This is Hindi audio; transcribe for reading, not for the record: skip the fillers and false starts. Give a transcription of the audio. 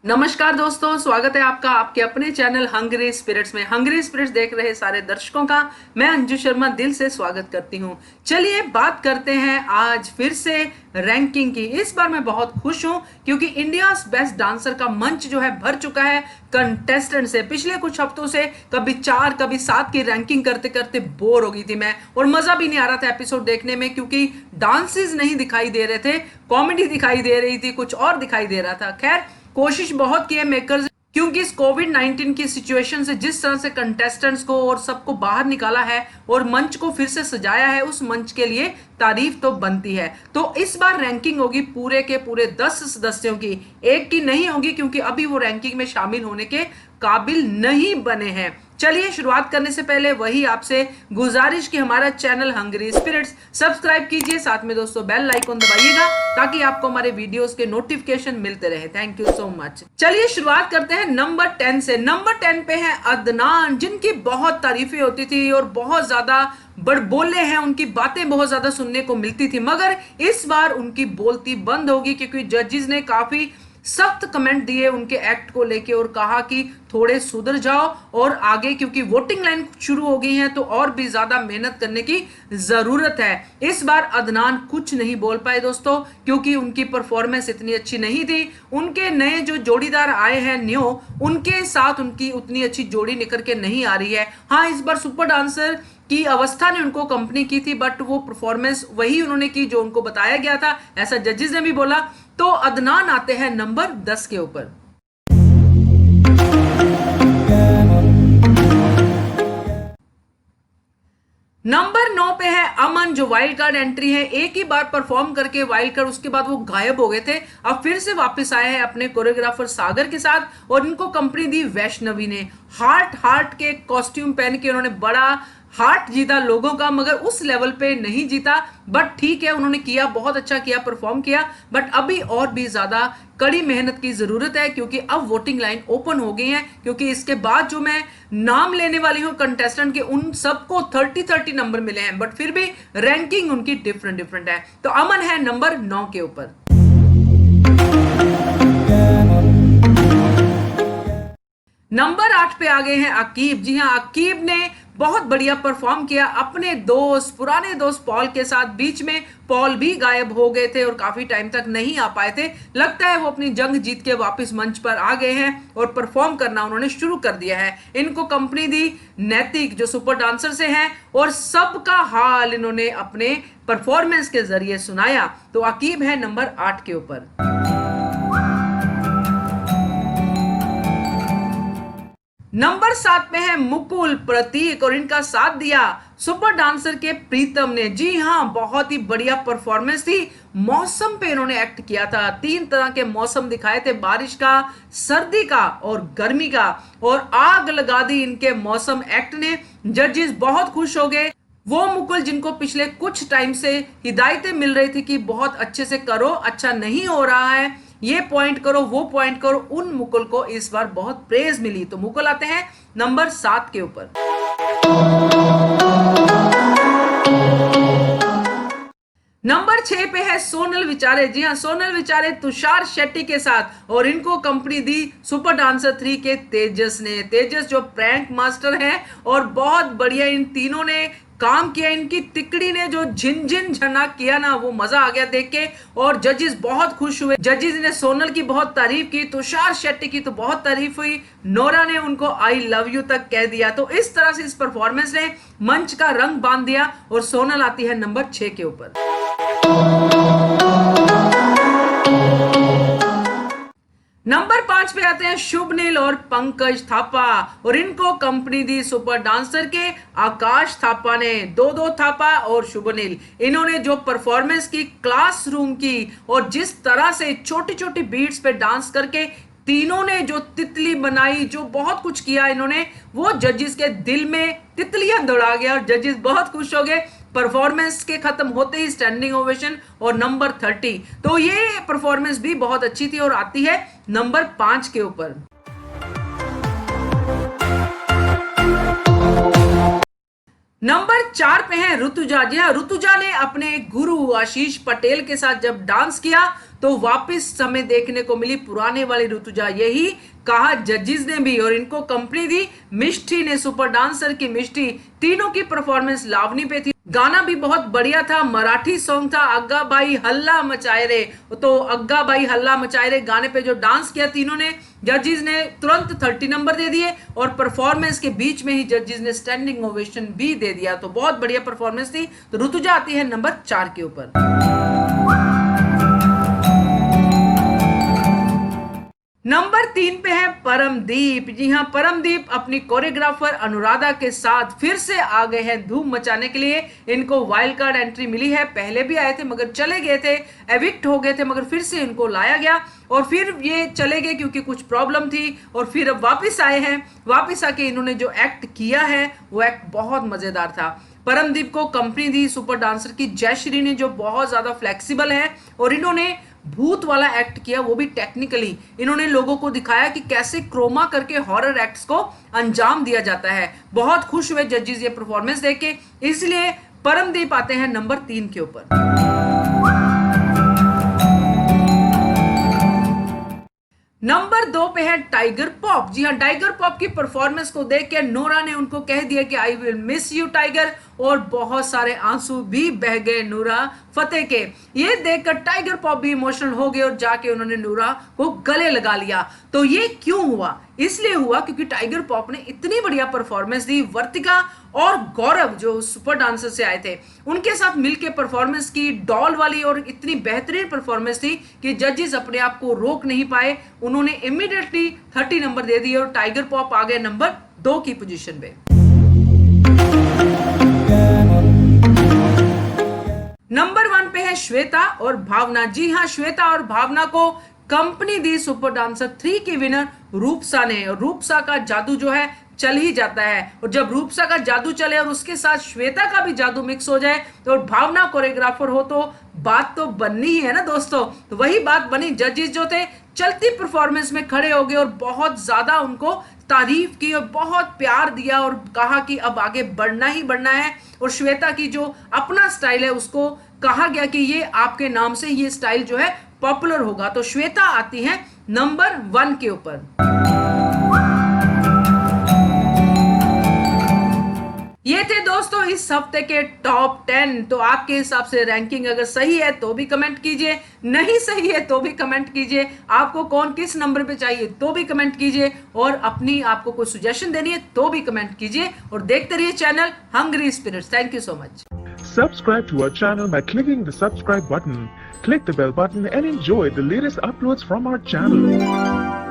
नमस्कार दोस्तों, स्वागत है आपका आपके अपने चैनल हंग्री स्पिरिट्स में। हंग्री स्पिरिट्स देख रहे सारे दर्शकों का मैं अंजू शर्मा दिल से स्वागत करती हूं। चलिए बात करते हैं आज फिर से रैंकिंग की। इस बार मैं बहुत खुश हूं क्योंकि इंडिया बेस्ट डांसर का मंच जो है भर चुका है कंटेस्टेंट से। पिछले कुछ हफ्तों से कभी 4 कभी 7 की रैंकिंग करते करते बोर हो गई थी मैं, और मजा भी नहीं आ रहा था एपिसोड देखने में क्योंकि डांसेस नहीं दिखाई दे रहे थे, कॉमेडी दिखाई दे रही थी, कुछ और दिखाई दे रहा था। खैर, कोशिश बहुत की है मेकर्स, क्योंकि इस कोविड-19 की सिचुएशन से जिस तरह से कंटेस्टेंट्स को और सबको बाहर निकाला है और मंच को फिर से सजाया है, उस मंच के लिए तारीफ तो बनती है। तो इस बार रैंकिंग होगी पूरे के पूरे 10 सदस्यों की, एक की नहीं होगी क्योंकि अभी वो रैंकिंग में शामिल होने के काबिल नहीं बने हैं। चलिए शुरुआत करने से पहले वही आपसे गुजारिश कि हमारा चैनल हंग्री स्पिरिट्स सब्सक्राइब कीजिए, साथ में दोस्तों बेल आइकन दबाइएगा ताकि आपको हमारे वीडियोस के नोटिफिकेशन मिलते रहे। Thank you so much. चलिए शुरुआत करते हैं नंबर 10 से। नंबर 10 पे है अदनान, जिनकी बहुत तारीफें होती थी और बहुत ज्यादा बड़बोले हैं, उनकी बातें बहुत ज्यादा सुनने को मिलती थी, मगर इस बार उनकी बोलती बंद होगी क्योंकि जजेस ने काफी सख्त कमेंट दिए उनके एक्ट को लेके और कहा कि थोड़े सुधर जाओ और आगे, क्योंकि वोटिंग लाइन शुरू हो गई है तो और भी ज्यादा मेहनत करने की जरूरत है। इस बार अदनान कुछ नहीं बोल पाए दोस्तों, क्योंकि उनकी परफॉर्मेंस इतनी अच्छी नहीं थी। उनके नए जो जोड़ीदार आए हैं न्यू, उनके साथ उनकी उतनी अच्छी जोड़ी निकल के नहीं आ रही है। हाँ, इस बार सुपर डांसर की अवस्था ने उनको कंपनी की थी, बट वो परफॉर्मेंस वही उन्होंने की जो उनको बताया गया था, ऐसा जजेस ने भी बोला। तो अदनान आते हैं नंबर 10 के ऊपर। नंबर 9 पे है अमन, जो वाइल्ड कार्ड एंट्री है। एक ही बार परफॉर्म करके वाइल्ड कार्ड, उसके बाद वो गायब हो गए थे, अब फिर से वापस आए हैं अपने कोरियोग्राफर सागर के साथ और इनको कंपनी दी वैष्णवी ने। हार्ट के कॉस्ट्यूम पहन के उन्होंने बड़ा हार्ट जीता लोगों का, मगर उस लेवल पे नहीं जीता। बट ठीक है, उन्होंने किया, बहुत अच्छा किया, परफॉर्म किया, बट अभी और भी ज्यादा कड़ी मेहनत की जरूरत है क्योंकि अब वोटिंग लाइन ओपन हो गई है। क्योंकि इसके बाद जो मैं नाम लेने वाली हूं कंटेस्टेंट के, उन सबको 30 नंबर मिले हैं, बट फिर भी रैंकिंग उनकी डिफरेंट है। तो अमन है नंबर 9 के ऊपर। नंबर 8 पे आ गए हैं अकीब। जी हाँ, अकीब ने बहुत बढ़िया परफॉर्म किया अपने दोस्त, पुराने दोस्त पॉल के साथ। बीच में पॉल भी गायब हो गए थे और काफी टाइम तक नहीं आ पाए थे। लगता है वो अपनी जंग जीत के वापस मंच पर आ गए हैं और परफॉर्म करना उन्होंने शुरू कर दिया है। इनको कंपनी दी नैतिक, जो सुपर डांसर से हैं, और सबका हाल इन्होंने अपने परफॉर्मेंस के जरिए सुनाया। तो अकीब है नंबर 8 के ऊपर। नंबर 7 में है मुकुल प्रतीक, और इनका साथ दिया सुपर डांसर के प्रीतम ने। जी हाँ, बहुत ही बढ़िया परफॉर्मेंस थी। मौसम पे इन्होंने एक्ट किया था, 3 तरह के मौसम दिखाए थे, बारिश का, सर्दी का और गर्मी का, और आग लगा दी इनके मौसम एक्ट ने। जजेस बहुत खुश हो गए। वो मुकुल जिनको पिछले कुछ टाइम से हिदायतें मिल रही थी कि बहुत अच्छे से करो, अच्छा नहीं हो रहा है, ये पॉइंट करो, वो पॉइंट करो, उन मुकुल को इस बार बहुत प्रेज मिली। तो मुकुल आते हैं नंबर 7 के ऊपर। नंबर 6 पे है सोनल विचारे। जी हाँ, सोनल विचारे तुषार शेट्टी के साथ, और इनको कंपनी दी सुपर डांसर 3 के तेजस ने। तेजस जो प्रैंक मास्टर हैं और बहुत बढ़िया इन तीनों ने काम किया। इनकी तिकड़ी ने जो झिनझिन झनाक किया ना, वो मजा आ गया देख के, और जजेस बहुत खुश हुए। जजेस ने सोनल की बहुत तारीफ की, तुषार शेट्टी की तो बहुत तारीफ हुई, नोरा ने उनको आई लव यू तक कह दिया। तो इस तरह से इस परफॉर्मेंस ने मंच का रंग बांध दिया, और सोनल आती है नंबर 6 के ऊपर। नंबर 5 पे आते हैं शुभनील और पंकज थापा, और इनको कंपनी दी सुपर डांसर के आकाश थापा ने। 2 थापा और शुभनील, इन्होंने जो परफॉर्मेंस की, क्लासरूम की, और जिस तरह से छोटी छोटी बीट्स पे डांस करके तीनों ने जो तितली बनाई, जो बहुत कुछ किया इन्होंने, वो जजेस के दिल में तितलियां दौड़ा गया और जजेस बहुत खुश हो गए। परफॉर्मेंस के खत्म होते ही स्टैंडिंग ओवेशन और नंबर 30। तो ये परफॉर्मेंस भी बहुत अच्छी थी और आती है नंबर 5 के ऊपर। नंबर 4 पे है ऋतुजा। जी हाँ, ऋतुजा ने अपने गुरु आशीष पटेल के साथ जब डांस किया तो वापस हमें देखने को मिली पुराने वाली ऋतुजा। यही कहा जजेस ने भी और इनको कंपनी दी मिष्टी ने, सुपर डांसर की मिष्टी। तीनों की परफॉर्मेंस लावनी पे थी। गाना भी बहुत बढ़िया था, मराठी सॉन्ग था अग्गा बाई हल्ला मचाए रे। तो अग्गा बाई हल्ला मचाए रे गाने पे जो डांस किया तीनों ने, जजेस ने तुरंत 30 नंबर दे दिए और परफॉर्मेंस के बीच में ही जजेस ने स्टैंडिंग ओवेशन भी दे दिया। तो बहुत बढ़िया परफॉर्मेंस थी। तो ऋतुजा आती है नंबर 4 के ऊपर। नंबर 3 पे है परमदीप। जी हाँ, परमदीप अपनी कोरियोग्राफर अनुराधा के साथ फिर से आ गए हैं धूम मचाने के लिए। इनको वाइल्ड कार्ड एंट्री मिली है, पहले भी आए थे मगर चले गए थे, एविक्ट हो गए थे, मगर फिर से इनको लाया गया और फिर ये चले गए क्योंकि कुछ प्रॉब्लम थी और फिर अब वापस आए हैं। वापस आके इन्होंने जो एक्ट किया है वो एक्ट बहुत मजेदार था। परमदीप को कंपनी दी सुपर डांसर की जयश्री ने, जो बहुत ज्यादा फ्लेक्सिबल है, और इन्होंने भूत वाला एक्ट किया, वो भी टेक्निकली। इन्होंने लोगों को दिखाया कि कैसे क्रोमा करके हॉरर एक्ट्स को अंजाम दिया जाता है। बहुत खुश हुए जजेस ये परफॉर्मेंस देख के, इसलिए परमदीप आते हैं नंबर 3 के ऊपर। नंबर 2 पे है टाइगर पॉप। जी हाँ, टाइगर पॉप की परफॉर्मेंस को देख के नोरा ने उनको कह दिया कि I will miss you tiger, और बहुत सारे आंसू भी बह गए नूरा फतेह के। ये देखकर टाइगर पॉप भी इमोशनल हो गए और जाके उन्होंने नूरा को गले लगा लिया। तो ये क्यों हुआ? इसलिए हुआ क्योंकि टाइगर पॉप ने इतनी बढ़िया परफॉर्मेंस दी। वर्तिका और गौरव जो सुपर डांसर से आए थे उनके साथ मिलकर परफॉर्मेंस की, डॉल वाली, और इतनी बेहतरीन परफॉर्मेंस थी कि जजेस अपने आप को रोक नहीं पाए। उन्होंने इमीडिएटली 30 नंबर दे दिए और टाइगर पॉप आ गए नंबर 2 की पोजीशन पे। नंबर 1 पे है श्वेता और भावना। जी हाँ, श्वेता और भावना को कंपनी दी सुपर डांसर 3 की विनर रूपसा ने। और रूपसा का जादू जो है चल ही जाता है, और जब रूपसा का जादू चले और उसके साथ श्वेता का भी जादू मिक्स हो जाए तो भावना कोरियोग्राफर हो तो बात तो बननी ही है ना दोस्तों। तो वही बात बनी। जजेस जो थे चलती परफॉर्मेंस में खड़े हो गए और बहुत ज्यादा उनको तारीफ की और बहुत प्यार दिया और कहा कि अब आगे बढ़ना ही बढ़ना है। और श्वेता की जो अपना स्टाइल है उसको कहा गया कि ये आपके नाम से ये स्टाइल जो है पॉपुलर होगा। तो श्वेता आती है नंबर 1 के ऊपर। ये थे दोस्तों इस हफ्ते के टॉप 10। तो आपके हिसाब से रैंकिंग अगर सही है तो भी कमेंट कीजिए, नहीं सही है तो भी कमेंट कीजिए, आपको कौन किस नंबर पे चाहिए तो भी कमेंट कीजिए, और अपनी आपको कोई सजेशन देनी है तो भी कमेंट कीजिए। और देखते रहिए channel hungry spirits. Thank you so much. Subscribe to our channel by clicking the subscribe button. Click the bell button and enjoy the latest uploads from our channel.